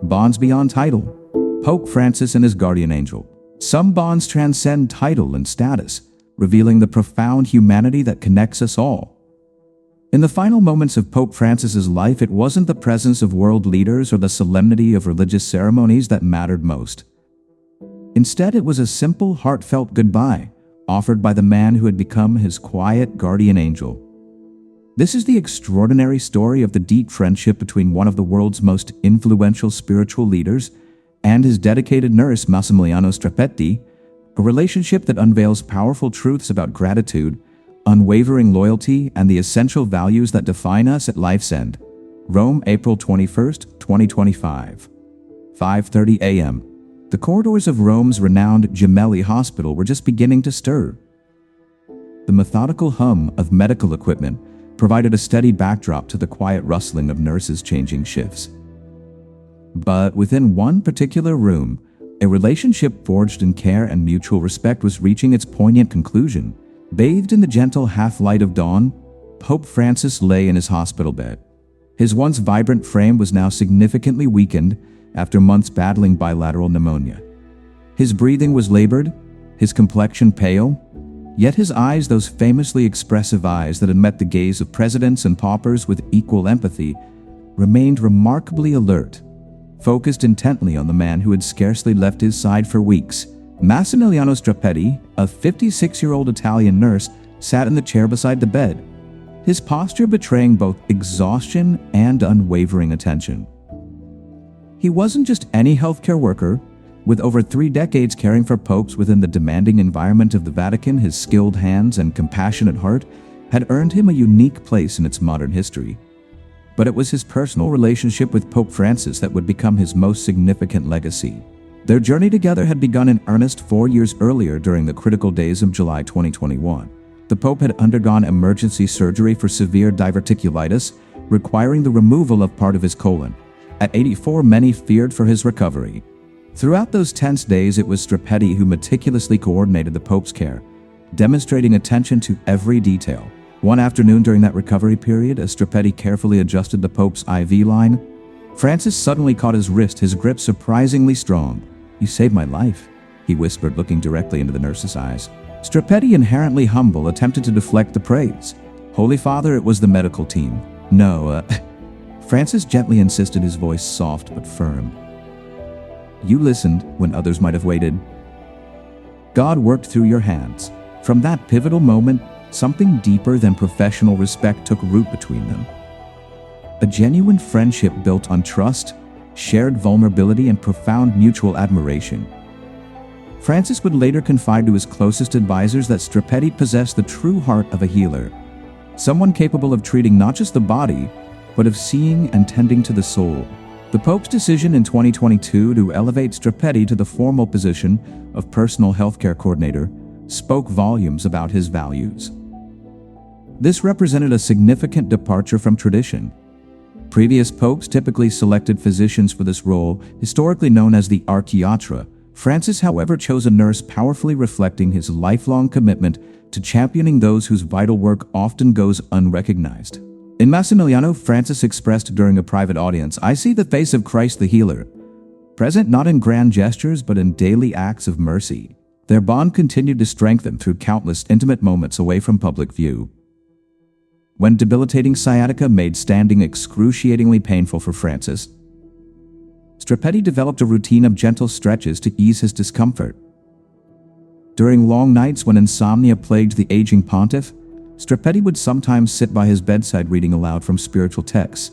Bonds beyond title. Pope Francis and his guardian angel. Some bonds transcend title and status, revealing the profound humanity that connects us all. In the final moments of Pope Francis's life, it wasn't the presence of world leaders or the solemnity of religious ceremonies that mattered most. Instead, it was a simple, heartfelt goodbye, offered by the man who had become his quiet guardian angel. This is the extraordinary story of the deep friendship between one of the world's most influential spiritual leaders and his dedicated nurse Massimiliano Strappetti, a relationship that unveils powerful truths about gratitude, unwavering loyalty, and the essential values that define us at life's end. Rome, April 21st, 2025. 5:30 a.m. The corridors of Rome's renowned Gemelli Hospital were just beginning to stir. The methodical hum of medical equipment provided a steady backdrop to the quiet rustling of nurses changing shifts. But within one particular room, a relationship forged in care and mutual respect was reaching its poignant conclusion. Bathed in the gentle half-light of dawn, Pope Francis lay in his hospital bed. His once vibrant frame was now significantly weakened after months battling bilateral pneumonia. His breathing was labored, his complexion pale, yet his eyes, those famously expressive eyes that had met the gaze of presidents and paupers with equal empathy, remained remarkably alert, focused intently on the man who had scarcely left his side for weeks. Massimiliano Strappetti, a 56-year-old Italian nurse, sat in the chair beside the bed, his posture betraying both exhaustion and unwavering attention. He wasn't just any healthcare worker. With over 3 decades caring for popes within the demanding environment of the Vatican, his skilled hands and compassionate heart had earned him a unique place in its modern history. But it was his personal relationship with Pope Francis that would become his most significant legacy. Their journey together had begun in earnest 4 years earlier during the critical days of July 2021. The Pope had undergone emergency surgery for severe diverticulitis, requiring the removal of part of his colon. At 84, many feared for his recovery. Throughout those tense days, it was Strappetti who meticulously coordinated the Pope's care, demonstrating attention to every detail. One afternoon during that recovery period, as Strappetti carefully adjusted the Pope's IV line, Francis suddenly caught his wrist, his grip surprisingly strong. "You saved my life," he whispered, looking directly into the nurse's eyes. Strappetti, inherently humble, attempted to deflect the praise. "Holy Father, it was the medical team." No, Francis gently insisted, his voice soft but firm. "You listened when others might have waited. God worked through your hands." From that pivotal moment, something deeper than professional respect took root between them. A genuine friendship built on trust, shared vulnerability, and profound mutual admiration. Francis would later confide to his closest advisors that Strappetti possessed the true heart of a healer, someone capable of treating not just the body, but of seeing and tending to the soul. The Pope's decision in 2022 to elevate Strappetti to the formal position of personal healthcare coordinator spoke volumes about his values. This represented a significant departure from tradition. Previous popes typically selected physicians for this role, historically known as the archiatra. Francis, however, chose a nurse, powerfully reflecting his lifelong commitment to championing those whose vital work often goes unrecognized. In Massimiliano, Francis expressed during a private audience, "I see the face of Christ the healer, present not in grand gestures but in daily acts of mercy." Their bond continued to strengthen through countless intimate moments away from public view. When debilitating sciatica made standing excruciatingly painful for Francis, Strappetti developed a routine of gentle stretches to ease his discomfort. During long nights when insomnia plagued the aging pontiff, Strappetti would sometimes sit by his bedside reading aloud from spiritual texts,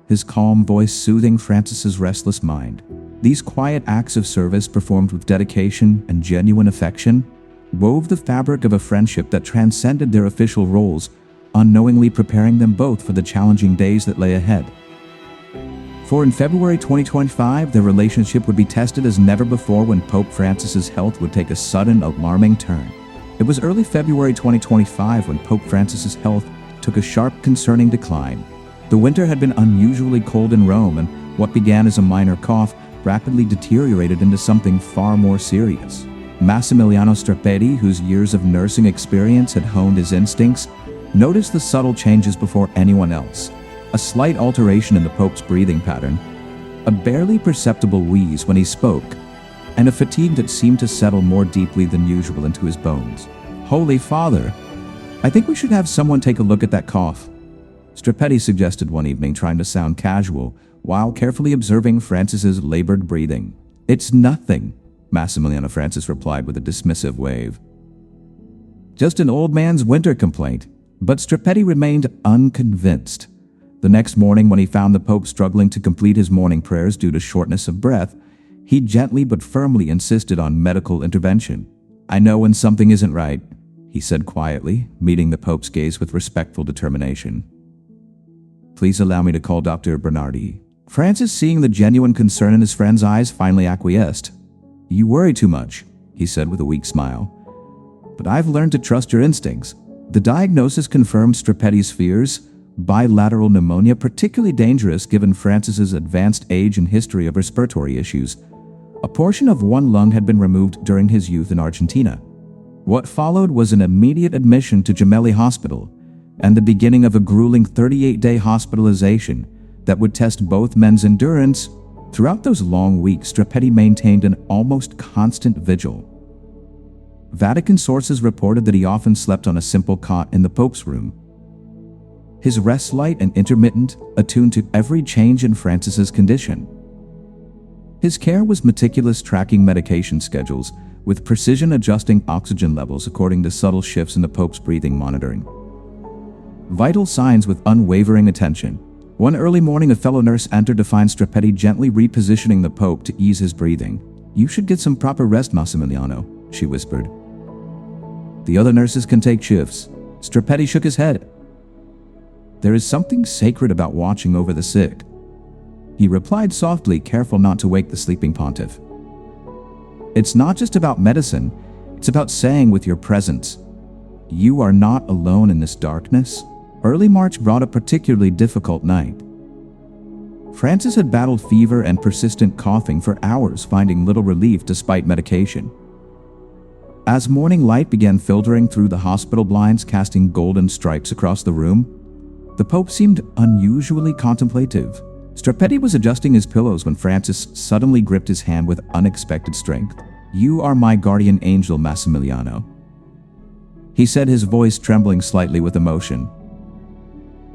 his calm voice soothing Francis's restless mind. These quiet acts of service, performed with dedication and genuine affection, wove the fabric of a friendship that transcended their official roles, unknowingly preparing them both for the challenging days that lay ahead. For in February 2025, their relationship would be tested as never before when Pope Francis's health would take a sudden, alarming turn. It was early February 2025 when Pope Francis's health took a sharp, concerning decline. The winter had been unusually cold in Rome, and what began as a minor cough rapidly deteriorated into something far more serious. Massimiliano Strappetti, whose years of nursing experience had honed his instincts, noticed the subtle changes before anyone else. A slight alteration in the Pope's breathing pattern, a barely perceptible wheeze when he spoke, and a fatigue that seemed to settle more deeply than usual into his bones. "Holy Father, I think we should have someone take a look at that cough," Strapetti suggested one evening, trying to sound casual while carefully observing Francis's labored breathing. "It's nothing," Massimiliano Francis replied with a dismissive wave. "Just an old man's winter complaint." But Strapetti remained unconvinced. The next morning, when he found the Pope struggling to complete his morning prayers due to shortness of breath, he gently but firmly insisted on medical intervention. "I know when something isn't right," he said quietly, meeting the Pope's gaze with respectful determination. "Please allow me to call Dr. Bernardi." Francis, seeing the genuine concern in his friend's eyes, finally acquiesced. "You worry too much," he said with a weak smile. "But I've learned to trust your instincts." The diagnosis confirmed Strapetti's fears: bilateral pneumonia, particularly dangerous given Francis's advanced age and history of respiratory issues. A portion of one lung had been removed during his youth in Argentina. What followed was an immediate admission to Gemelli Hospital and the beginning of a grueling 38-day hospitalization that would test both men's endurance. Throughout those long weeks, Strapetti maintained an almost constant vigil. Vatican sources reported that he often slept on a simple cot in the Pope's room. His rest light and intermittent, attuned to every change in Francis's condition. His care was meticulous, tracking medication schedules, with precision adjusting oxygen levels according to subtle shifts in the Pope's breathing monitoring. Vital signs with unwavering attention. One early morning, a fellow nurse entered to find Strapetti gently repositioning the Pope to ease his breathing. "You should get some proper rest, Massimiliano," she whispered. "The other nurses can take shifts." Strapetti shook his head. "There is something sacred about watching over the sick," he replied softly, careful not to wake the sleeping pontiff. "It's not just about medicine, it's about saying with your presence, you are not alone in this darkness." Early March brought a particularly difficult night. Francis had battled fever and persistent coughing for hours, finding little relief despite medication. As morning light began filtering through the hospital blinds, casting golden stripes across the room, the Pope seemed unusually contemplative. Strapetti was adjusting his pillows when Francis suddenly gripped his hand with unexpected strength. "You are my guardian angel, Massimiliano," he said, his voice trembling slightly with emotion.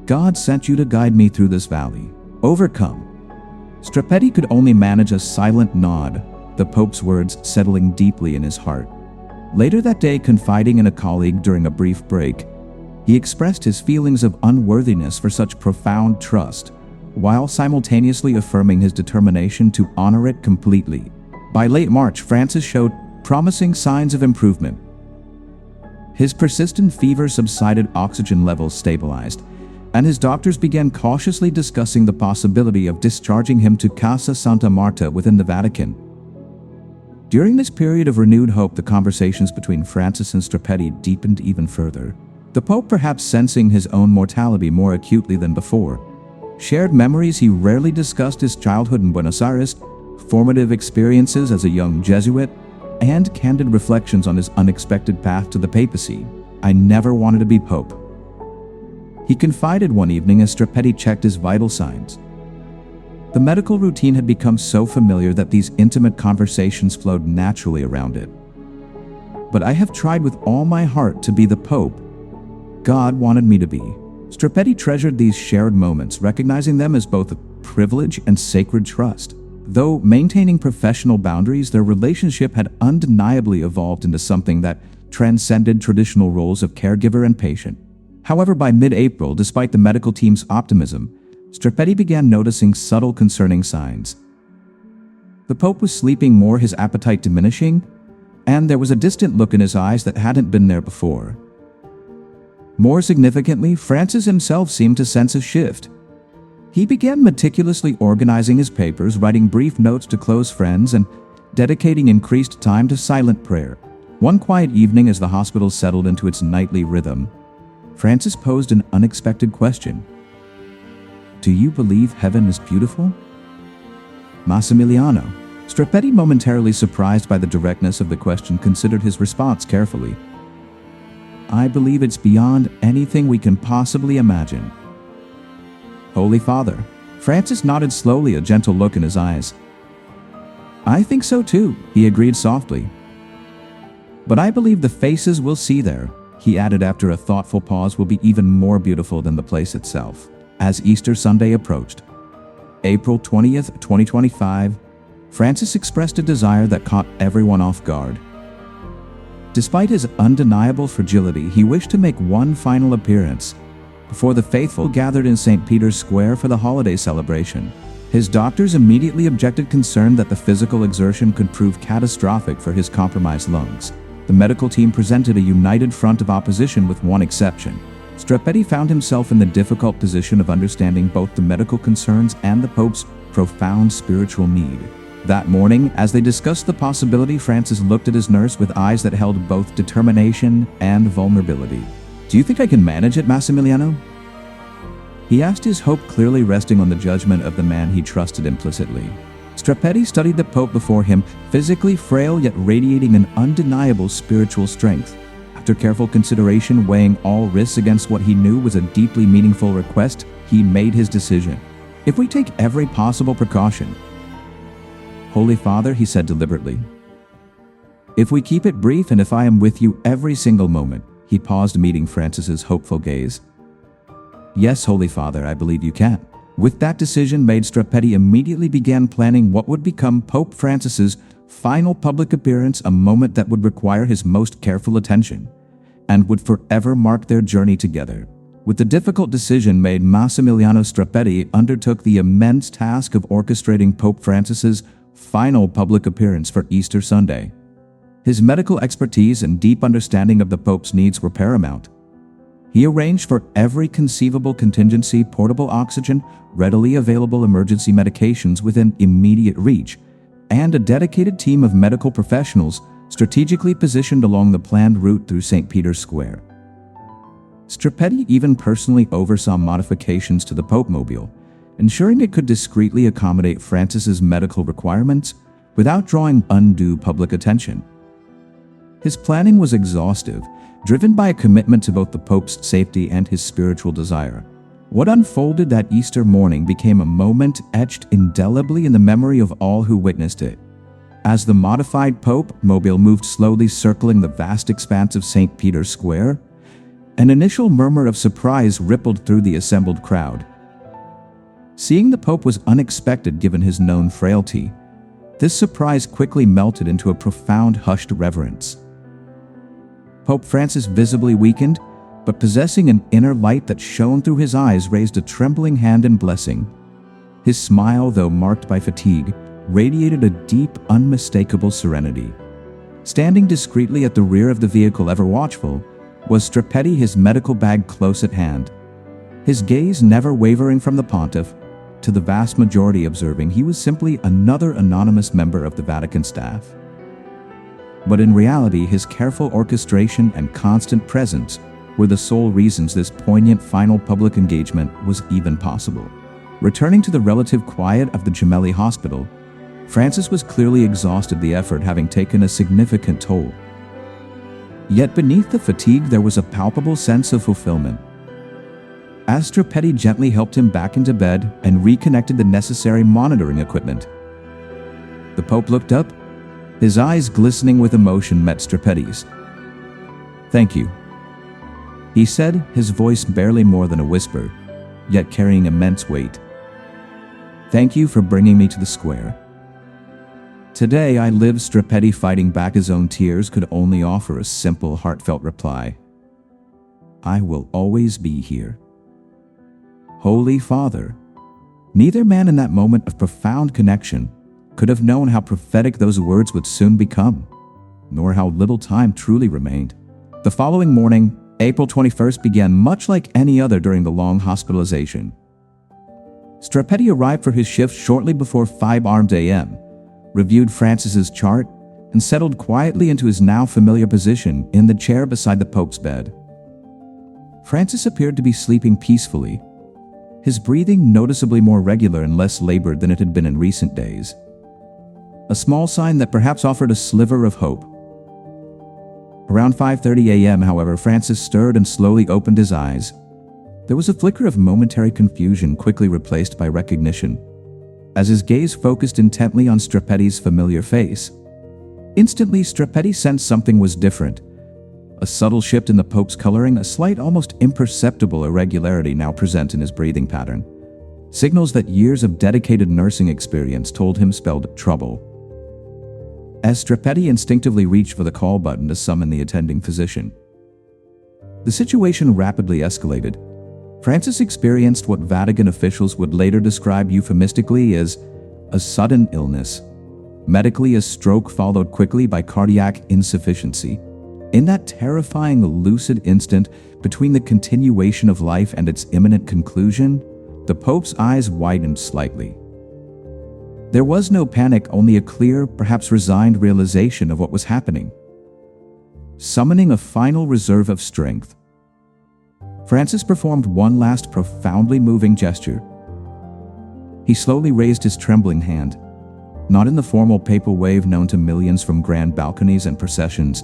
"God sent you to guide me through this valley. Overcome." Strapetti could only manage a silent nod, the Pope's words settling deeply in his heart. Later that day, confiding in a colleague during a brief break, he expressed his feelings of unworthiness for such profound trust, while simultaneously affirming his determination to honor it completely. By late March, Francis showed promising signs of improvement. His persistent fever subsided, oxygen levels stabilized, and his doctors began cautiously discussing the possibility of discharging him to Casa Santa Marta within the Vatican. During this period of renewed hope, the conversations between Francis and Strapetti deepened even further. The Pope, perhaps sensing his own mortality more acutely than before, shared memories he rarely discussed: his childhood in Buenos Aires, formative experiences as a young Jesuit, and candid reflections on his unexpected path to the papacy. "I never wanted to be Pope," he confided one evening as Strapetti checked his vital signs. The medical routine had become so familiar that these intimate conversations flowed naturally around it. "But I have tried with all my heart to be the Pope God wanted me to be." Strapetti treasured these shared moments, recognizing them as both a privilege and sacred trust. Though maintaining professional boundaries, their relationship had undeniably evolved into something that transcended traditional roles of caregiver and patient. However, by mid-April, despite the medical team's optimism, Strapetti began noticing subtle concerning signs. The Pope was sleeping more, his appetite diminishing, and there was a distant look in his eyes that hadn't been there before. More significantly, Francis himself seemed to sense a shift. He began meticulously organizing his papers, writing brief notes to close friends, and dedicating increased time to silent prayer. One quiet evening, as the hospital settled into its nightly rhythm, Francis posed an unexpected question. "Do you believe heaven is beautiful?" "Massimiliano." Strapetti, momentarily surprised by the directness of the question, considered his response carefully. "I believe it's beyond anything we can possibly imagine." "Holy Father, Francis nodded slowly, a gentle look in his eyes. "I think so too," he agreed softly. "But I believe the faces we'll see there," he added after a thoughtful pause, "will be even more beautiful than the place itself." As Easter Sunday approached, April 20th, 2025, Francis expressed a desire that caught everyone off guard. Despite his undeniable fragility, he wished to make one final appearance before the faithful gathered in St. Peter's Square for the holiday celebration. His doctors immediately objected, concerned that the physical exertion could prove catastrophic for his compromised lungs. The medical team presented a united front of opposition, with one exception. Strapetti found himself in the difficult position of understanding both the medical concerns and the Pope's profound spiritual need. That morning, as they discussed the possibility, Francis looked at his nurse with eyes that held both determination and vulnerability. "Do you think I can manage it, Massimiliano?" he asked, his hope clearly resting on the judgment of the man he trusted implicitly. Strapetti studied the Pope before him, physically frail yet radiating an undeniable spiritual strength. After careful consideration, weighing all risks against what he knew was a deeply meaningful request, he made his decision. "If we take every possible precaution, Holy Father," he said deliberately, "if we keep it brief and if I am with you every single moment," he paused, meeting Francis's hopeful gaze. "Yes, Holy Father, I believe you can." With that decision made, Strapetti immediately began planning what would become Pope Francis's final public appearance, a moment that would require his most careful attention and would forever mark their journey together. With the difficult decision made, Massimiliano Strapetti undertook the immense task of orchestrating Pope Francis's final public appearance for Easter Sunday. His medical expertise and deep understanding of the Pope's needs were paramount. He arranged for every conceivable contingency: portable oxygen, readily available emergency medications within immediate reach, and a dedicated team of medical professionals strategically positioned along the planned route through St. Peter's Square. Strapetti even personally oversaw modifications to the Pope Mobile, ensuring it could discreetly accommodate Francis's medical requirements without drawing undue public attention. His planning was exhaustive, driven by a commitment to both the Pope's safety and his spiritual desire. What unfolded that Easter morning became a moment etched indelibly in the memory of all who witnessed it. As the modified Pope Mobile moved slowly, circling the vast expanse of St. Peter's Square, an initial murmur of surprise rippled through the assembled crowd. Seeing the Pope was unexpected given his known frailty. This surprise quickly melted into a profound, hushed reverence. Pope Francis, visibly weakened, but possessing an inner light that shone through his eyes, raised a trembling hand in blessing. His smile, though marked by fatigue, radiated a deep, unmistakable serenity. Standing discreetly at the rear of the vehicle, ever watchful, was Strapetti, his medical bag close at hand. His gaze never wavering from the pontiff to the vast majority, observing he was simply another anonymous member of the Vatican staff. But in reality, his careful orchestration and constant presence were the sole reasons this poignant final public engagement was even possible. Returning to the relative quiet of the Gemelli Hospital, Francis was clearly exhausted, the effort having taken a significant toll. Yet beneath the fatigue there was a palpable sense of fulfillment. As Strapetti gently helped him back into bed and reconnected the necessary monitoring equipment, the Pope looked up, his eyes glistening with emotion met Strapetti's. "Thank you," he said, his voice barely more than a whisper, yet carrying immense weight. "Thank you for bringing me to the square. Today I lived." Strapetti, fighting back his own tears, could only offer a simple, heartfelt reply. "I will always be here." Holy Father. Neither man in that moment of profound connection could have known how prophetic those words would soon become, nor how little time truly remained. The following morning, April 21st, began much like any other during the long hospitalization. Strapetti arrived for his shift shortly before 5 a.m., reviewed Francis's chart, and settled quietly into his now familiar position in the chair beside the Pope's bed. Francis appeared to be sleeping peacefully, his breathing noticeably more regular and less labored than it had been in recent days. A small sign that perhaps offered a sliver of hope. Around 5:30 a.m., however, Francis stirred and slowly opened his eyes. There was a flicker of momentary confusion, quickly replaced by recognition, as his gaze focused intently on Strapetti's familiar face. Instantly, Strapetti sensed something was different. A subtle shift in the Pope's coloring, a slight, almost imperceptible irregularity now present in his breathing pattern. Signals that years of dedicated nursing experience told him spelled trouble. As Strapetti instinctively reached for the call button to summon the attending physician, the situation rapidly escalated. Francis experienced what Vatican officials would later describe euphemistically as a sudden illness. Medically, a stroke followed quickly by cardiac insufficiency. In that terrifying, lucid instant between the continuation of life and its imminent conclusion, the Pope's eyes widened slightly. There was no panic, only a clear, perhaps resigned realization of what was happening. Summoning a final reserve of strength, Francis performed one last profoundly moving gesture. He slowly raised his trembling hand, not in the formal papal wave known to millions from grand balconies and processions,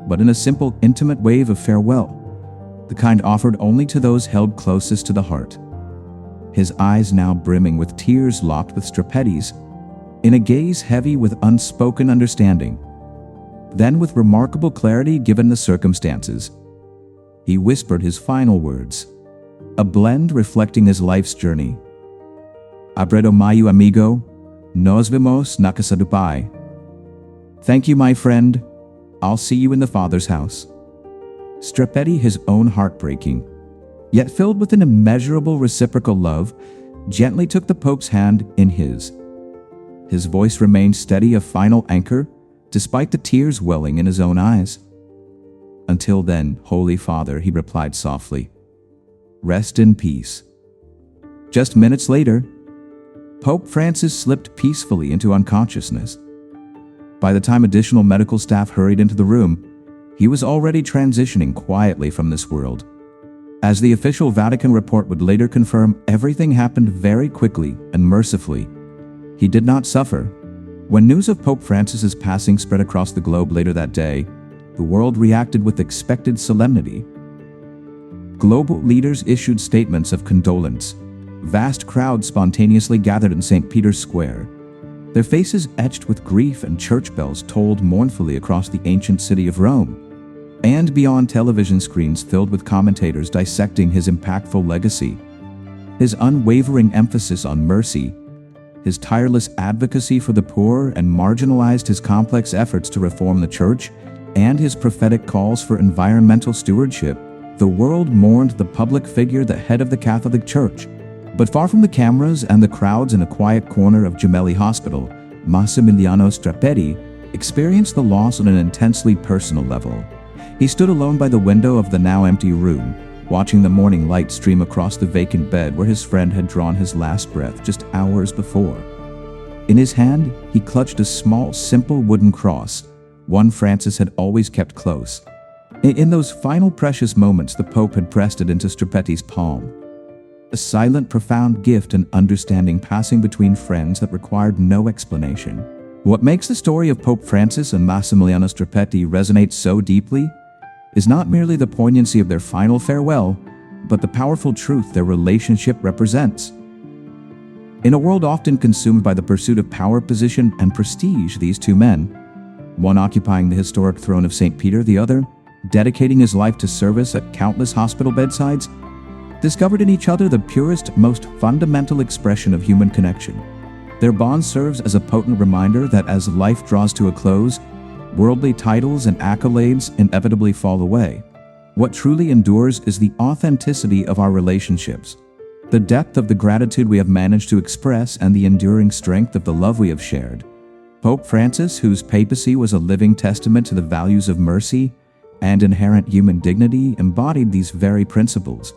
but in a simple, intimate wave of farewell, the kind offered only to those held closest to the heart. His eyes now brimming with tears locked with Strapetti's, in a gaze heavy with unspoken understanding. Then, with remarkable clarity given the circumstances, he whispered his final words, a blend reflecting his life's journey. Abredo mayo amigo, nos vemos na casa do Pai. Thank you, my friend. I'll see you in the Father's house. Strapetti, his own heart breaking, yet filled with an immeasurable reciprocal love, gently took the Pope's hand in his. His voice remained steady, a final anchor, despite the tears welling in his own eyes. Until then, Holy Father, he replied softly, rest in peace. Just minutes later, Pope Francis slipped peacefully into unconsciousness. By the time additional medical staff hurried into the room, he was already transitioning quietly from this world. As the official Vatican report would later confirm, everything happened very quickly and mercifully. He did not suffer. When news of Pope Francis's passing spread across the globe later that day, the world reacted with expected solemnity. Global leaders issued statements of condolence. Vast crowds spontaneously gathered in St. Peter's Square, their faces etched with grief, and church bells tolled mournfully across the ancient city of Rome. And beyond, television screens filled with commentators dissecting his impactful legacy. His unwavering emphasis on mercy, his tireless advocacy for the poor and marginalized, his complex efforts to reform the church, and his prophetic calls for environmental stewardship, the world mourned the public figure, the head of the Catholic Church. But far from the cameras and the crowds, in a quiet corner of Gemelli Hospital, Massimiliano Strapetti experienced the loss on an intensely personal level. He stood alone by the window of the now empty room, watching the morning light stream across the vacant bed where his friend had drawn his last breath just hours before. In his hand, he clutched a small, simple wooden cross, one Francis had always kept close. In those final precious moments, the Pope had pressed it into Strapetti's palm. A silent, profound gift and understanding passing between friends that required no explanation. What makes the story of Pope Francis and Massimiliano Strapetti resonate so deeply is not merely the poignancy of their final farewell, but the powerful truth their relationship represents. In a world often consumed by the pursuit of power, position, and prestige, these two men, one occupying the historic throne of St. Peter, the other dedicating his life to service at countless hospital bedsides, discovered in each other the purest, most fundamental expression of human connection. Their bond serves as a potent reminder that as life draws to a close, worldly titles and accolades inevitably fall away. What truly endures is the authenticity of our relationships, the depth of the gratitude we have managed to express, and the enduring strength of the love we have shared. Pope Francis, whose papacy was a living testament to the values of mercy and inherent human dignity, embodied these very principles,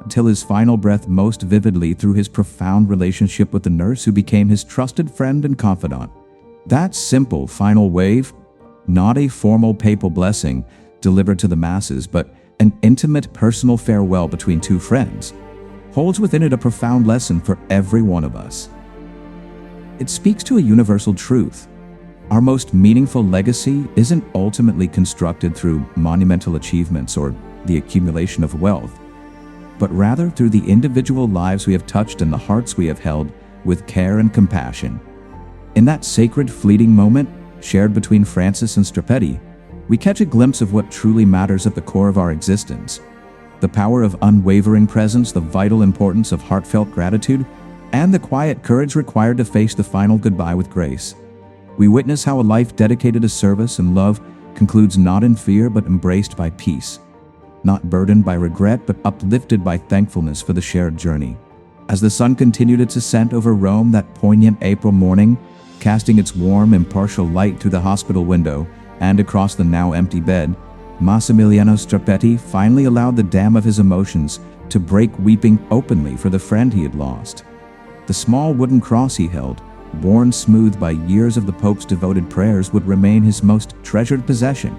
until his final breath, most vividly through his profound relationship with the nurse who became his trusted friend and confidant. That simple final wave, not a formal papal blessing delivered to the masses, but an intimate personal farewell between two friends, holds within it a profound lesson for every one of us. It speaks to a universal truth. Our most meaningful legacy isn't ultimately constructed through monumental achievements or the accumulation of wealth. but rather through the individual lives we have touched and the hearts we have held with care and compassion. In that sacred fleeting moment, shared between Francis and Strappetti, we catch a glimpse of what truly matters at the core of our existence. The power of unwavering presence, the vital importance of heartfelt gratitude, and the quiet courage required to face the final goodbye with grace. We witness how a life dedicated to service and love concludes not in fear but embraced by peace, not burdened by regret but uplifted by thankfulness for the shared journey. As the sun continued its ascent over Rome that poignant April morning, casting its warm, impartial light through the hospital window and across the now empty bed, Massimiliano Strappetti finally allowed the dam of his emotions to break, weeping openly for the friend he had lost. The small wooden cross he held, worn smooth by years of the Pope's devoted prayers, would remain his most treasured possession,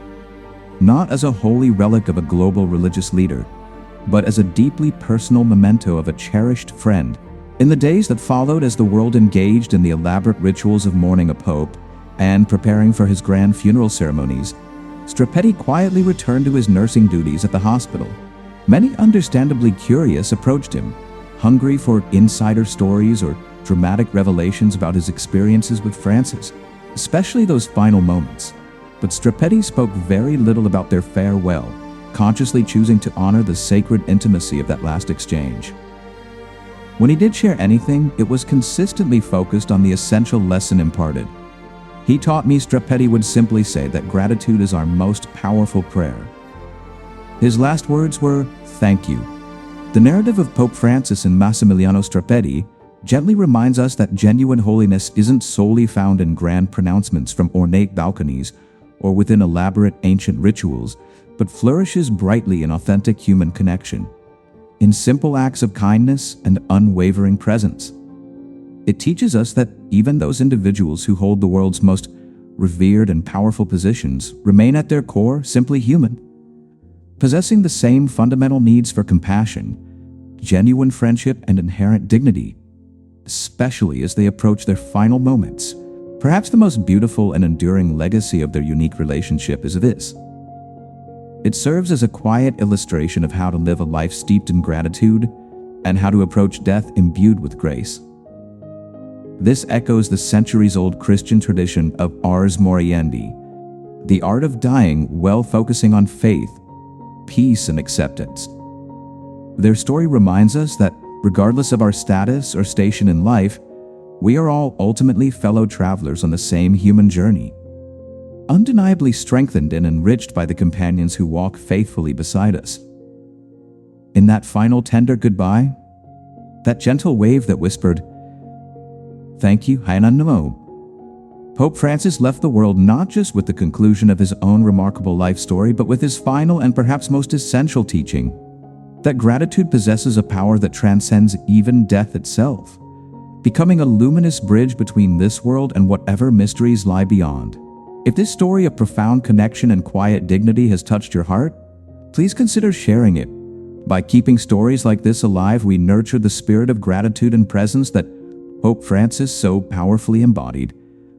not as a holy relic of a global religious leader, but as a deeply personal memento of a cherished friend. In the days that followed, as the world engaged in the elaborate rituals of mourning a pope and preparing for his grand funeral ceremonies, Strappetti quietly returned to his nursing duties at the hospital. Many, understandably curious, approached him, hungry for insider stories or dramatic revelations about his experiences with Francis, especially those final moments. But Strappetti spoke very little about their farewell, consciously choosing to honor the sacred intimacy of that last exchange. When he did share anything, it was consistently focused on the essential lesson imparted. He taught me, Strappetti would simply say, that gratitude is our most powerful prayer. His last words were, "Thank you." The narrative of Pope Francis and Massimiliano Strappetti gently reminds us that genuine holiness isn't solely found in grand pronouncements from ornate balconies or within elaborate ancient rituals, but flourishes brightly in authentic human connection, in simple acts of kindness and unwavering presence. It teaches us that even those individuals who hold the world's most revered and powerful positions remain at their core simply human, possessing the same fundamental needs for compassion, genuine friendship, and inherent dignity, especially as they approach their final moments. Perhaps the most beautiful and enduring legacy of their unique relationship is this. It serves as a quiet illustration of how to live a life steeped in gratitude and how to approach death imbued with grace. This echoes the centuries-old Christian tradition of ars moriendi, the art of dying while focusing on faith, peace, and acceptance. Their story reminds us that, regardless of our status or station in life, we are all ultimately fellow travelers on the same human journey, undeniably strengthened and enriched by the companions who walk faithfully beside us. In that final tender goodbye, that gentle wave that whispered, "Thank you, Hainan Namo," Pope Francis left the world not just with the conclusion of his own remarkable life story, but with his final and perhaps most essential teaching, that gratitude possesses a power that transcends even death itself, becoming a luminous bridge between this world and whatever mysteries lie beyond. If this story of profound connection and quiet dignity has touched your heart, please consider sharing it. By keeping stories like this alive, we nurture the spirit of gratitude and presence that Pope Francis so powerfully embodied.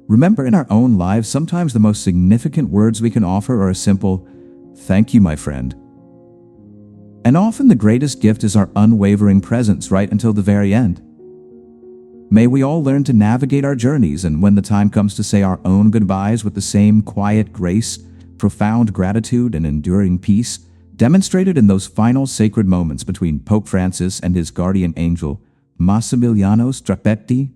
Remember, in our own lives, sometimes the most significant words we can offer are a simple, "Thank you, my friend." And often the greatest gift is our unwavering presence right until the very end. May we all learn to navigate our journeys, and when the time comes to say our own goodbyes, with the same quiet grace, profound gratitude, and enduring peace demonstrated in those final sacred moments between Pope Francis and his guardian angel, Massimiliano Strappetti.